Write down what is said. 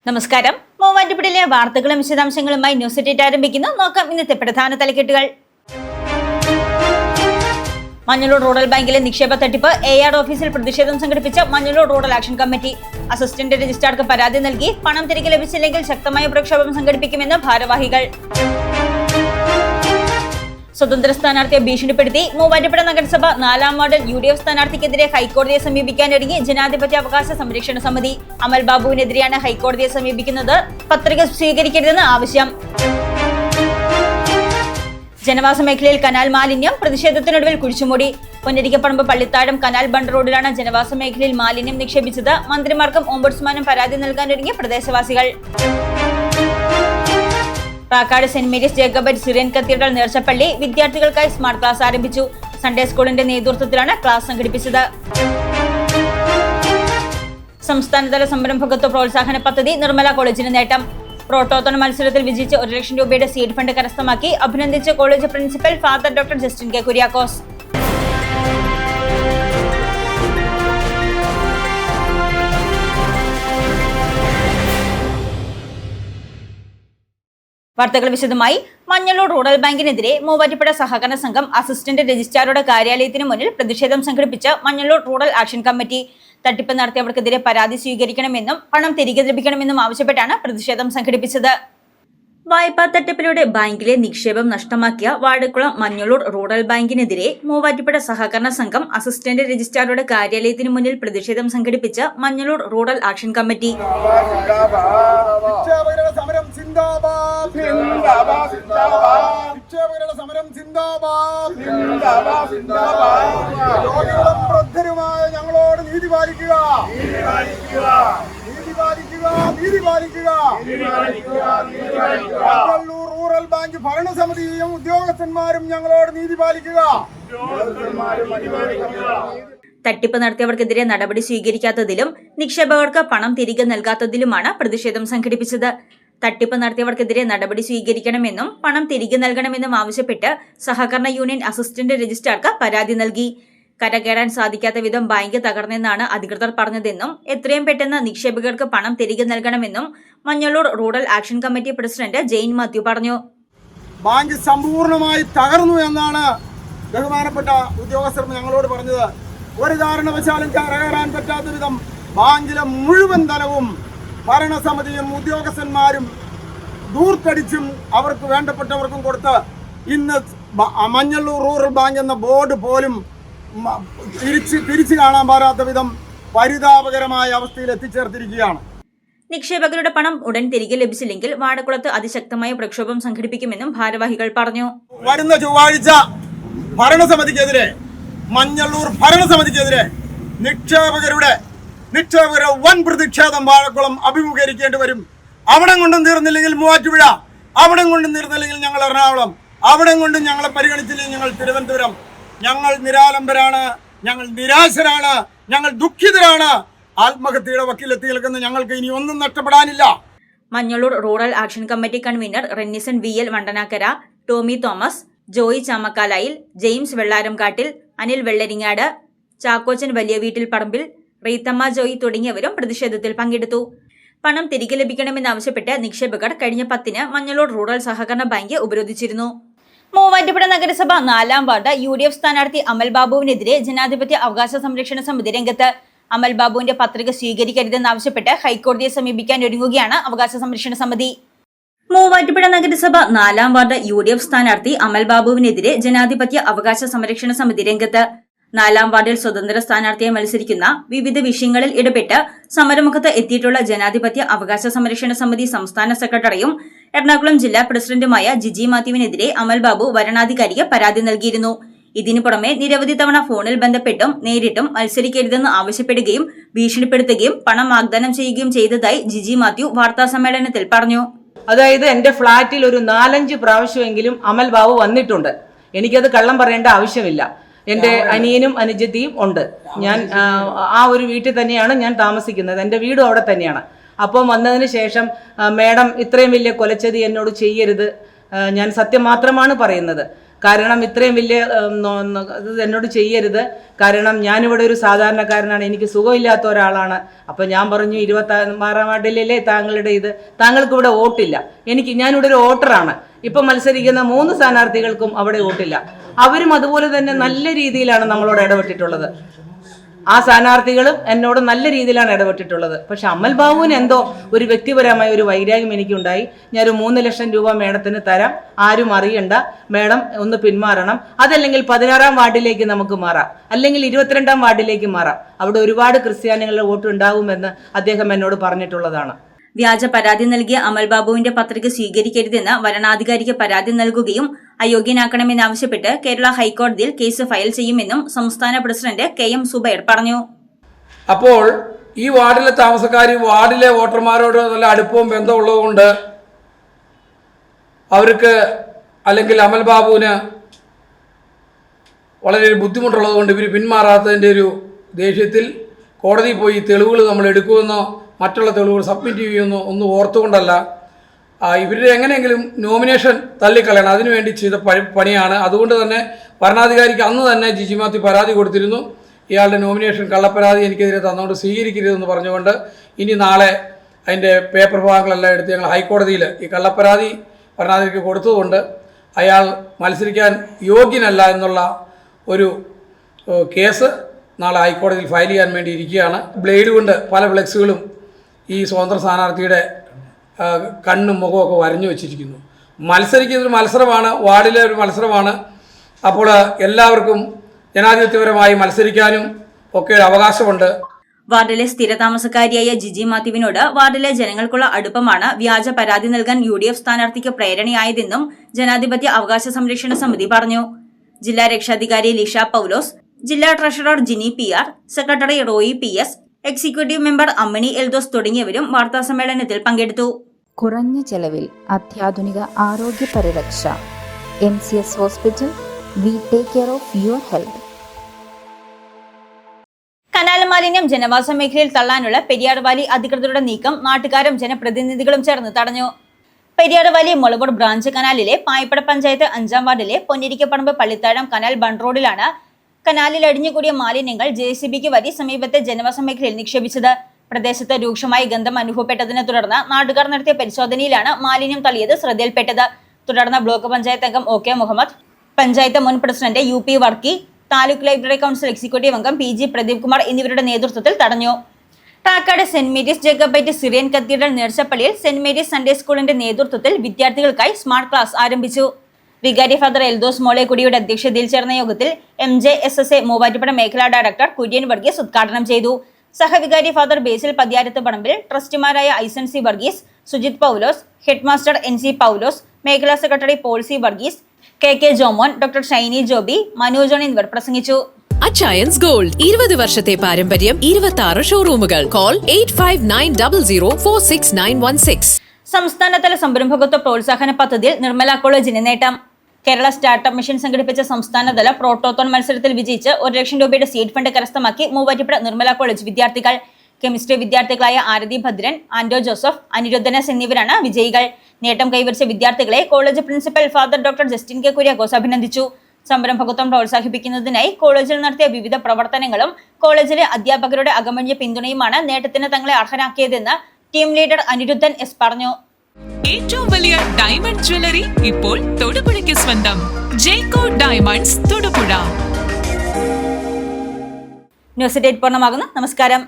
നമസ്കാരം. മൂവാറ്റുപുഴയിലെ വാർത്തകളും വിശദാംശങ്ങളുമായി ന്യൂസ് എഡിറ്റ് ആരംഭിക്കുന്നു. നോക്കാം ഇന്നത്തെ പ്രധാന തലക്കെട്ടുകൾ. മഞ്ഞളൂർ റൂറൽ ബാങ്കിലെ നിക്ഷേപ തട്ടിപ്പ്. AR ഓഫീസിൽ പ്രതിഷേധം സംഘടിപ്പിച്ച Manjallur rural action committee. Assistant രജിസ്ട്രാർക്ക് പരാതി നൽകി പണം തിരികെ ലഭിച്ചില്ലെങ്കിൽ ശക്തമായ പ്രക്ഷോഭം സംഘടിപ്പിക്കുമെന്ന് ഭാരവാഹികൾ. സ്വതന്ത്ര സ്ഥാനാർത്ഥിയെ ഭീഷണിപ്പെടുത്തി. മൂവാറ്റുപുഴ നഗരസഭ 4-ാം വാർഡിൽ UDF സ്ഥാനാർത്ഥിക്കെതിരെ ഹൈക്കോടതിയെ സമീപിക്കാനൊരുങ്ങി ജനാധിപത്യ അവകാശ സംരക്ഷണ സമിതി. അമൽ ബാബുവിനെതിരെയാണ് ഹൈക്കോടതിയെ സമീപിക്കുന്നത്. പത്രിക സ്വീകരിക്കരുതെന്ന് ആവശ്യം. ജനവാസ മേഖലയിൽ കനാൽ മാലിന്യം. പ്രതിഷേധത്തിനൊടുവിൽ കുഴിച്ചുമൂടി. പൊന്നരിക്കപ്പറമ്പ് പള്ളിത്താഴം കനാൽ ബണ്ട് റോഡിലാണ് ജനവാസ മേഖലയിൽ മാലിന്യം നിക്ഷേപിച്ചത്. മന്ത്രിമാർക്കും ഓംബുഡ്സ്മാനും പരാതി നൽകാനൊരുങ്ങിയ പ്രദേശവാസികൾ. പാക്കാട് സെന്റ് മേരീസ് ജേക്കബറ്റ് സിറിയൻ കത്തീഡ്രൽ നേർച്ചപ്പള്ളി വിദ്യാർത്ഥികൾക്കായി സ്മാർട്ട് ക്ലാസ് ആരംഭിച്ചു. സൺഡേ സ്കൂളിന്റെ നേതൃത്വത്തിലാണ് ക്ലാസ് സംഘടിപ്പിച്ചത്. സംസ്ഥാനതല സംരംഭകത്വ പ്രോത്സാഹന പദ്ധതി നിർമ്മല കോളേജിന് നേട്ടം. പ്രോട്ടോത്തോൺ മത്സരത്തിൽ വിജയിച്ച് 1 ലക്ഷം രൂപയുടെ സീഡ് ഫണ്ട് കരസ്ഥമാക്കി. അഭിനന്ദിച്ച college principal father doctor Justin K Kuriakose. വാർത്തകൾ വിശദമായി. മഞ്ഞളൂർ റൂറൽ ബാങ്കിനെതിരെ മൂവാറ്റുപുഴ സഹകരണ സംഘം അസിസ്റ്റന്റ് രജിസ്ട്രാറുടെ കാര്യാലയത്തിന് മുന്നിൽ പ്രതിഷേധം സംഘടിപ്പിച്ച മഞ്ഞളൂർ റൂറൽ ആക്ഷൻ കമ്മിറ്റി. തട്ടിപ്പ് നടത്തിയവർക്കെതിരെ പരാതി സ്വീകരിക്കണമെന്നും പണം തിരികെ ലഭിക്കണമെന്നും ആവശ്യപ്പെട്ടാണ് പ്രതിഷേധം സംഘടിപ്പിച്ചത്. വായ്പാ തട്ടിപ്പിലൂടെ ബാങ്കിലെ നിക്ഷേപം നഷ്ടമാക്കിയ വാഴക്കുളം മഞ്ഞളൂർ റൂറൽ ബാങ്കിനെതിരെ മൂവാറ്റുപുഴ സഹകരണ സംഘം അസിസ്റ്റന്റ് രജിസ്ട്രാറുടെ കാര്യാലയത്തിന് മുന്നിൽ പ്രതിഷേധം സംഘടിപ്പിച്ച മഞ്ഞളൂർ റൂറൽ ആക്ഷൻ കമ്മിറ്റി. ഞങ്ങളോട് നീതി പാലിക്കുക. മഞ്ഞളൂർ റൂറൽ ബാങ്ക് ഭരണസമിതിയും ഉദ്യോഗസ്ഥന്മാരും ഞങ്ങളോട് നീതി പാലിക്കുക. തട്ടിപ്പ് നടത്തിയവർക്കെതിരെ നടപടി സ്വീകരിക്കാത്തതിലും നിക്ഷേപകർക്ക് പണം തിരികെ നൽകാത്തതിലുമാണ് പ്രതിഷേധം സംഘടിപ്പിച്ചത്. തട്ടിപ്പ് നടത്തിയവർക്കെതിരെ നടപടി സ്വീകരിക്കണമെന്നും പണം തിരികെ നൽകണമെന്നും ആവശ്യപ്പെട്ട് സഹകരണ യൂണിയൻ അസിസ്റ്റന്റ് രജിസ്ട്രാർക്ക് പരാതി നൽകി. കരകയറാൻ സാധിക്കാത്ത വിധം ബാങ്ക് തകർന്നെന്നാണ് അധികൃതർ പറഞ്ഞതെന്നും എത്രയും പെട്ടെന്ന് നിക്ഷേപകർക്ക് പണം തിരികെ നൽകണമെന്നും Manjaloor rural action committee president Jain Mathew പറഞ്ഞു. ബാങ്ക് സമ്പൂർണമായി തകർന്നു എന്നാണ് ബഹുമാനപ്പെട്ട ഉദ്യോഗസ്ഥർ ഞങ്ങളോട് പറഞ്ഞത്. ഒരു കാരണവശാലും കരകയറാൻ പറ്റാത്ത വിധം ബാങ്കിലെ മുഴുവൻ ധനവും ഭരണസമിതിയും ഉദ്യോഗസ്ഥന്മാരും ദൂർത്തടിച്ചും അവർക്ക് വേണ്ടപ്പെട്ടവർക്കും കൊടുത്ത് ഇന്ന് മഞ്ഞളൂർ റൂറൽ ബാങ്ക് എന്ന ബോർഡ് പോലും തിരിച്ചു കാണാൻ പാടാത്ത വിധം പരിതാപകരമായ അവസ്ഥയിൽ എത്തിച്ചേർത്തിരിക്കുകയാണ്. നിക്ഷേപകരുടെ പണം ഉടൻ തിരികെ ലഭിച്ചില്ലെങ്കിൽ വാഴക്കുളത്ത് അതിശക്തമായ പ്രക്ഷോഭം സംഘടിപ്പിക്കുമെന്നും ഭാരവാഹികൾ പറഞ്ഞു. വരുന്ന ചൊവ്വാഴ്ച ഭരണസമിതിക്കെതിരെ മഞ്ഞളൂർ ഭരണസമിതിക്കെതിരെ നിക്ഷേപകരുടെ വൻ പ്രതിഷേധം വാഴക്കുളം അഭിമുഖീകരിക്കേണ്ടി വരും. അവിടെ കൊണ്ടും തീർന്നില്ലെങ്കിൽ മൂവാറ്റുപുഴ, അവിടെ കൊണ്ടും തീർന്നില്ലെങ്കിൽ ഞങ്ങൾ എറണാകുളം, അവിടെ കൊണ്ടും ഞങ്ങളെ പരിഗണിച്ചില്ലെങ്കിൽ ഞങ്ങൾ തിരുവനന്തപുരം. ഞങ്ങൾ നിരാലംബരാണ്, ഞങ്ങൾ നിരാശരാണ്, ഞങ്ങൾ ദുഃഖിതരാണ്. ആത്മഹത്യയുടെ വക്കീലെത്തി നിൽക്കുന്ന ഞങ്ങൾക്ക് ഇനി ഒന്നും നഷ്ടപ്പെടാനില്ല. Manjallur rural action committee convener Rennison VL Vandanakkara, Tomy Thomas, Joy Chamakkalayil, James Vellaramkattil, Anil Vellaringad, Chakkochan Valiya Veettil പറമ്പിൽ, റീത്തമ്മ ജോയി തുടങ്ങിയവരും പ്രതിഷേധത്തിൽ പങ്കെടുത്തു. പണം തിരികെ ലഭിക്കണമെന്നാവശ്യപ്പെട്ട് നിക്ഷേപകർ കഴിഞ്ഞ 10-ന് മഞ്ഞളൂർ റൂറൽ സഹകരണ ബാങ്ക് ഉപരോധിച്ചിരുന്നു. മൂവാറ്റുപുഴ നഗരസഭ 4-ാം വാർഡ് UDF സ്ഥാനാർത്ഥി അമൽ ബാബുവിനെതിരെ ജനാധിപത്യ അവകാശ സംരക്ഷണ സമിതി രംഗത്ത്. അമൽ ബാബുവിന്റെ പത്രിക സ്വീകരിക്കരുതെന്നാവശ്യപ്പെട്ട് ഹൈക്കോടതിയെ സമീപിക്കാൻ ഒരുങ്ങുകയാണ് അവകാശ സംരക്ഷണ സമിതി. മൂവാറ്റുപുഴ നഗരസഭ 4-ാം വാർഡ് UDF സ്ഥാനാർത്ഥി അമൽ ബാബുവിനെതിരെ ജനാധിപത്യ അവകാശ സംരക്ഷണ സമിതി രംഗത്ത്. 4-ാം വാർഡിൽ സ്വതന്ത്ര സ്ഥാനാർത്ഥിയെ മത്സരിക്കുന്ന വിവിധ വിഷയങ്ങളിൽ ഇടപെട്ട് സമരമുഖത്ത് എത്തിയിട്ടുള്ള ജനാധിപത്യ അവകാശ സംരക്ഷണ സമിതി സംസ്ഥാന സെക്രട്ടറിയും എറണാകുളം ജില്ലാ പ്രസിഡന്റുമായ ജിജി മാത്യുവിനെതിരെ അമൽ ബാബു വരണാധികാരിക്ക് പരാതി നൽകിയിരുന്നു. ഇതിനു പുറമെ നിരവധി തവണ ഫോണിൽ ബന്ധപ്പെട്ടും നേരിട്ടും മത്സരിക്കരുതെന്ന് ആവശ്യപ്പെടുകയും ഭീഷണിപ്പെടുത്തുകയും പണം വാഗ്ദാനം ചെയ്യുകയും ചെയ്തതായി ജിജി മാത്യു വാർത്താസമ്മേളനത്തിൽ പറഞ്ഞു. അതായത് എന്റെ ഫ്ളാറ്റിൽ ഒരു 4-5 പ്രാവശ്യമെങ്കിലും അമൽ ബാബു വന്നിട്ടുണ്ട്. എനിക്കത് കള്ളം പറയേണ്ട ആവശ്യമില്ല. എൻ്റെ അനിയനും അനുജത്തിയും ഉണ്ട്. ഞാൻ ആ ഒരു വീട്ടിൽ തന്നെയാണ് ഞാൻ താമസിക്കുന്നത്. എൻ്റെ വീടും അവിടെ തന്നെയാണ്. അപ്പം വന്നതിന് ശേഷം മാഡം ഇത്രയും വലിയ കൊലച്ചതി എന്നോട് ചെയ്യരുത്, ഞാൻ സത്യം മാത്രമാണ് പറയുന്നത്. കാരണം ഇത്രയും വലിയ ഇത് എന്നോട് ചെയ്യരുത്, കാരണം ഞാനിവിടെ ഒരു സാധാരണക്കാരനാണ്, എനിക്ക് സുഖമില്ലാത്ത ഒരാളാണ്. അപ്പം ഞാൻ പറഞ്ഞു 26 വാർഡിലല്ലേ താങ്കളുടെ ഇത്, താങ്കൾക്ക് ഇവിടെ വോട്ടില്ല. ഞാനിവിടെ ഒരു വോട്ടറാണ്. ഇപ്പം മത്സരിക്കുന്ന 3 സ്ഥാനാർത്ഥികൾക്കും അവിടെ വോട്ടില്ല. അവരും അതുപോലെ തന്നെ നല്ല രീതിയിലാണ് നമ്മളോട് ഇടപെട്ടിട്ടുള്ളത്. ആ സ്ഥാനാർത്ഥികളും എന്നോട് നല്ല രീതിയിലാണ് ഇടപെട്ടിട്ടുള്ളത്. പക്ഷെ അമൽ ബാബുവിന് എന്തോ ഒരു വ്യക്തിപരമായ ഒരു വൈരാഗ്യം എനിക്കുണ്ടായി. ഞാനൊരു 3 ലക്ഷം രൂപ മേഡത്തിന് തരാം, ആരും അറിയണ്ട, മേഡം ഒന്ന് പിന്മാറണം, അതല്ലെങ്കിൽ 16-ാം വാർഡിലേക്ക് നമുക്ക് മാറാം, അല്ലെങ്കിൽ 22-ാം വാർഡിലേക്ക് മാറാം, അവിടെ ഒരുപാട് ക്രിസ്ത്യാനികളുടെ വോട്ട് ഉണ്ടാകുമെന്ന് അദ്ദേഹം എന്നോട് പറഞ്ഞിട്ടുള്ളതാണ്. വ്യാജ പരാതി നൽകിയ അമൽ ബാബുവിന്റെ പത്രിക സ്വീകരിക്കരുതെന്ന് വരണാധികാരിക്ക് പരാതി നൽകുകയും അയോഗ്യനാക്കണമെന്നാവശ്യപ്പെട്ട് കേരള ഹൈക്കോടതിയിൽ കേസ് ഫയൽ ചെയ്യുമെന്നും സംസ്ഥാന പ്രസിഡന്റ് KM സുബൈർ പറഞ്ഞു. അപ്പോൾ ഈ വാർഡിലെ താമസക്കാർ വാർഡിലെ വോട്ടർമാരോട് നല്ല അടുപ്പവും ബന്ധമുള്ളതുകൊണ്ട് അവർക്ക്, അല്ലെങ്കിൽ അമൽ ബാബുവിന് വളരെ ബുദ്ധിമുട്ടുള്ളത് കൊണ്ട് ഇവർ പിന്മാറാത്തതിൻ്റെ ഒരു ദേഷ്യത്തിൽ കോടതിയിൽ പോയി തെളിവുകൾ നമ്മൾ എടുക്കുമെന്നോ മറ്റുള്ള തെളിവുകൾ സബ്മിറ്റ് ചെയ്യുമെന്നോ ഒന്നും ഓർത്തുകൊണ്ടല്ല, ഇവരുടെ എങ്ങനെയെങ്കിലും നോമിനേഷൻ തള്ളിക്കളയണം, അതിനുവേണ്ടി ചെയ്ത പണിയാണ്. അതുകൊണ്ട് തന്നെ ഭരണാധികാരിക്ക് അന്ന് തന്നെ ജിജി മാത്യു പരാതി കൊടുത്തിരുന്നു. ഇയാളുടെ നോമിനേഷൻ കള്ളപ്പരാതി എനിക്കെതിരെ തന്നുകൊണ്ട് സ്വീകരിക്കരുതെന്ന് പറഞ്ഞുകൊണ്ട് ഇനി നാളെ അതിൻ്റെ പേപ്പർ ഭാഗങ്ങളെല്ലാം എടുത്ത് ഞങ്ങൾ ഹൈക്കോടതിയിൽ ഈ കള്ളപ്പരാതി ഭരണാധികാരിക്ക് കൊടുത്തതുകൊണ്ട് അയാൾ മത്സരിക്കാൻ യോഗ്യനല്ല എന്നുള്ള ഒരു കേസ് നാളെ ഹൈക്കോടതിയിൽ ഫയൽ ചെയ്യാൻ വേണ്ടി ഇരിക്കുകയാണ്. ബ്ലേഡ് കൊണ്ട് പല ഫ്ലെക്സുകളും ഈ സ്വതന്ത്ര സ്ഥാനാർത്ഥിയുടെ കണ്ണും മുഖമൊക്കെ വരഞ്ഞു വെച്ചിരിക്കുന്നു. മത്സരിക്കുന്നൊരു മത്സരമാണ്, വാർഡിലെ ഒരു മത്സരമാണ്. അപ്പോൾ എല്ലാവർക്കും ജനാധിപത്യപരമായി മത്സരിക്കാനും ഒക്കെ ഒരു അവകാശമുണ്ട്. വാർഡിലെ സ്ഥിരതാമസക്കാരിയായ ജിജി മാത്യുവിനോട് വാർഡിലെ ജനങ്ങൾക്കുള്ള അടുപ്പമാണ് വ്യാജ പരാതി നൽകാൻ UDF സ്ഥാനാർത്ഥിക്ക് പ്രേരണയായതെന്നും ജനാധിപത്യ അവകാശ സംരക്ഷണ സമിതി പറഞ്ഞു. ജില്ലാ രക്ഷാധികാരി ലിഷ പൌലോസ്, ജില്ലാ treasurer Jini PR, secretary Roy PS, executive member Ammini Eldhose തുടങ്ങിയവരും വാർത്താസമ്മേളനത്തിൽ പങ്കെടുത്തു. കുറഞ്ഞ ചെലവിൽ അത്യാധുനിക ആരോഗ്യ പരിരക്ഷ. MCS hospital. We take care of your health. കനാൽ മാലിന്യം ജനവാസ മേഖലയിൽ തള്ളാനുള്ള പെരിയാർ വാലി അധികൃതരുടെ നീക്കം നാട്ടുകാരും ജനപ്രതിനിധികളും ചേർന്ന് തടഞ്ഞു. പെരിയാർ വാലി മുളവൂർ ബ്രാഞ്ച് കനാലിലെ പായിപ്പട പഞ്ചായത്ത് 5-ാം വാർഡിലെ പൊന്നിരിക്കപ്പറമ്പ് പള്ളിത്താഴം കനാൽ ബണ്ട് റോഡിലാണ് കനാലിൽ അടിഞ്ഞുകൂടിയ മാലിന്യങ്ങൾ JCBക്ക് വരി സമീപത്തെ ജനവാസ മേഖലയിൽ നിക്ഷേപിച്ചത്. പ്രദേശത്ത് രൂക്ഷമായ ഗന്ധം അനുഭവപ്പെട്ടതിനെ തുടർന്ന് നാട്ടുകാർ നടത്തിയ പരിശോധനയിലാണ് മാലിന്യം തള്ളിയത് ശ്രദ്ധയിൽപ്പെട്ടത്. തുടർന്ന് ബ്ലോക്ക് പഞ്ചായത്ത് അംഗം OK മുഹമ്മദ്, പഞ്ചായത്ത് മുൻ president UP Varkey, taluk library council executive അംഗം PG പ്രദീപ് കുമാർ എന്നിവരുടെ നേതൃത്വത്തിൽ തടഞ്ഞു. Takkad saint Mary's Jacobite Syrian cathedral നേർച്ചപ്പള്ളിയിൽ സെന്റ് മേരീസ് സൺഡേ സ്കൂളിന്റെ നേതൃത്വത്തിൽ വിദ്യാർത്ഥികൾക്കായി സ്മാർട്ട് ക്ലാസ് ആരംഭിച്ചു. വികാരി ഫാദർ എൽദോസ് മോളെക്കുടിയുടെ അധ്യക്ഷതയിൽ ചേർന്ന യോഗത്തിൽ MJSSA മൂവാറ്റുപുഴ മേഖലാ ഡയറക്ടർ കുര്യൻ വർഗീസ് ഉദ്ഘാടനം ചെയ്തു. സഹവികാരി ഫാദർ ബേസിൽ പതിയാരത്ത് പറമ്പിൽ, ട്രസ്റ്റിമാരായ Eisen C Varghese, Sujith Paulose, headmaster NC Paulose, മേഖലാ secretary Paul C Varghese, KK Jomon, doctor Shiny Joby, Manu John എന്നിവർ പ്രസംഗിച്ചു. അച്ചയൻസ് ഗോൾഡ് 20 വർഷത്തെ പാരമ്പര്യം, 26 ഷോറൂമുകൾ. കോൾ 8590046916. സംസ്ഥാനതല സംരംഭകത്വ പ്രോത്സാഹന പദ്ധതിയിൽ നിർമ്മല കോളേജിന് നേട്ടം. കേരള സ്റ്റാർട്ടപ്പ് മിഷൻ സംഘടിപ്പിച്ച സംസ്ഥാനതല പ്രോട്ടോത്തോൺ മത്സരത്തിൽ വിജയിച്ച് 1 ലക്ഷം രൂപയുടെ സീഡ് ഫണ്ട് കരസ്ഥമാക്കി മൂവാറ്റുപുഴ നിർമ്മല കോളേജ് വിദ്യാർത്ഥികൾ. കെമിസ്ട്രി വിദ്യാർത്ഥികളായ ആരതി ഭദ്രൻ, ആൻഡോ ജോസഫ്, അനിരുദ്ധനസ് എന്നിവരാണ് വിജയികൾ. നേട്ടം കൈവരിച്ച വിദ്യാർത്ഥികളെ college principal father doctor Justin K Kuriakose അഭിനന്ദിച്ചു. സംരംഭകത്വം പ്രോത്സാഹിപ്പിക്കുന്നതിനായി കോളേജിൽ നടത്തിയ വിവിധ പ്രവർത്തനങ്ങളും കോളേജിലെ അധ്യാപകരുടെ അകമഴിഞ്ഞ പിന്തുണയുമാണ് നേട്ടത്തിന് തങ്ങളെ അർഹരാക്കിയതെന്ന് ടീം ലീഡർ അനിരുദ്ധൻ S പറഞ്ഞു. ഏറ്റവും വലിയ ഡയമണ്ട് ജ്വല്ലറി ഇപ്പോൾ തൊടുപുഴയ്ക്ക് സ്വന്തം. ജേക്കോ ഡയമണ്ട്സ് തൊടുപുഴ. ന്യൂസ് 8 പൂർണ്ണമാകുന്നു. നമസ്കാരം.